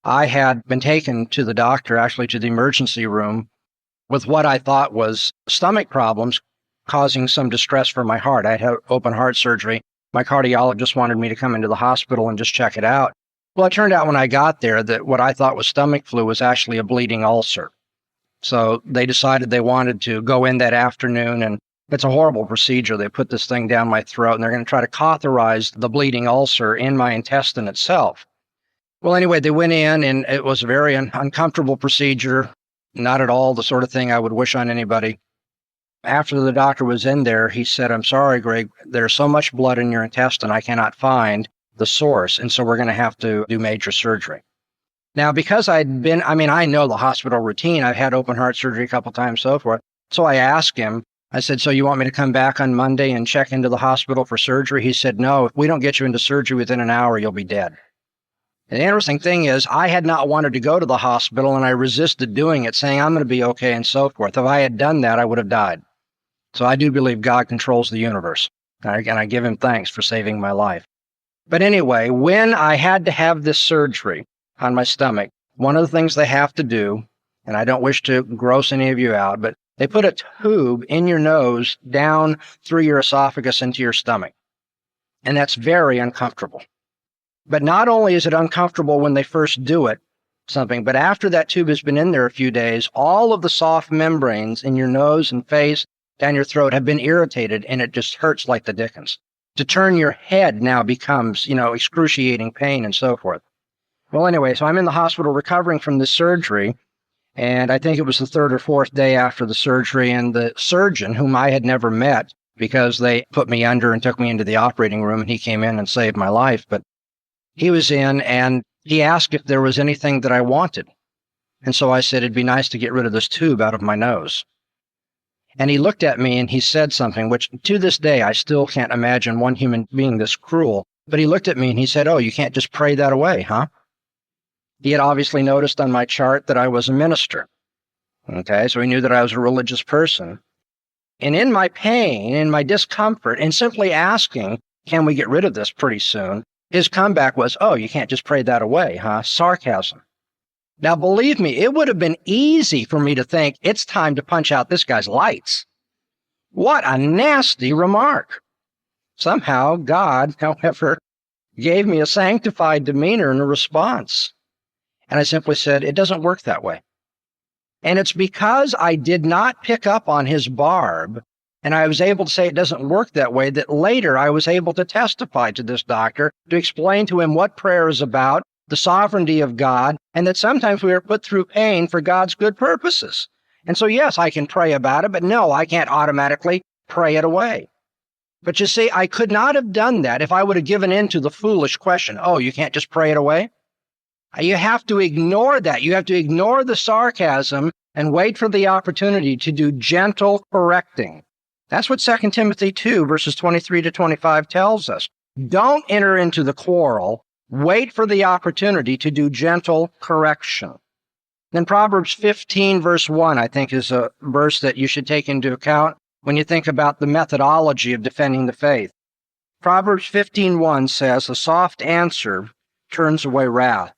I had been taken to the doctor, actually to the emergency room, with what I thought was stomach problems causing some distress for my heart. I had open heart surgery. My cardiologist wanted me to come into the hospital and just check it out. Well, it turned out when I got there that what I thought was stomach flu was actually a bleeding ulcer. So they decided they wanted to go in that afternoon, and it's a horrible procedure. They put this thing down my throat, and they're going to try to cauterize the bleeding ulcer in my intestine itself. Well, anyway, they went in, and it was a very uncomfortable procedure, not at all the sort of thing I would wish on anybody. After the doctor was in there, he said, "I'm sorry, Greg, there's so much blood in your intestine, I cannot find the source, and so we're going to have to do major surgery." Now, because I know the hospital routine. I've had open heart surgery a couple times, so forth. So I asked him, I said, "So you want me to come back on Monday and check into the hospital for surgery?" He said, "No, if we don't get you into surgery within an hour, you'll be dead." And the interesting thing is, I had not wanted to go to the hospital, and I resisted doing it, saying I'm going to be okay and so forth. If I had done that, I would have died. So I do believe God controls the universe, and I give him thanks for saving my life. But anyway, when I had to have this surgery on my stomach, one of the things they have to do, and I don't wish to gross any of you out, but they put a tube in your nose down through your esophagus into your stomach. And that's very uncomfortable. But not only is it uncomfortable when they first do it, but after that tube has been in there a few days, all of the soft membranes in your nose and face, down your throat, have been irritated, and it just hurts like the dickens. To turn your head now becomes, excruciating pain and so forth. Well, anyway, so I'm in the hospital recovering from this surgery, and I think it was the third or fourth day after the surgery, and the surgeon, whom I had never met because they put me under and took me into the operating room, and he came in and saved my life, but he was in, and he asked if there was anything that I wanted. And so I said, it'd be nice to get rid of this tube out of my nose. And he looked at me and he said something, which to this day, I still can't imagine one human being this cruel. But he looked at me and he said, "Oh, you can't just pray that away, huh?" He had obviously noticed on my chart that I was a minister. Okay, so he knew that I was a religious person. And in my pain, in my discomfort, and simply asking, "Can we get rid of this pretty soon?" his comeback was, "Oh, you can't just pray that away, huh?" Sarcasm. Now, believe me, it would have been easy for me to think it's time to punch out this guy's lights. What a nasty remark. Somehow, God, however, gave me a sanctified demeanor in a response. And I simply said, "It doesn't work that way." And it's because I did not pick up on his barb, and I was able to say it doesn't work that way, that later I was able to testify to this doctor, to explain to him what prayer is about, the sovereignty of God, and that sometimes we are put through pain for God's good purposes. And so, yes, I can pray about it, but no, I can't automatically pray it away. But you see, I could not have done that if I would have given in to the foolish question, "Oh, you can't just pray it away?" You have to ignore that. You have to ignore the sarcasm and wait for the opportunity to do gentle correcting. That's what 2 Timothy 2, verses 23 to 25 tells us. Don't enter into the quarrel. Wait for the opportunity to do gentle correction. Then Proverbs 15, verse 1, I think, is a verse that you should take into account when you think about the methodology of defending the faith. Proverbs 15:1 says, "A soft answer turns away wrath,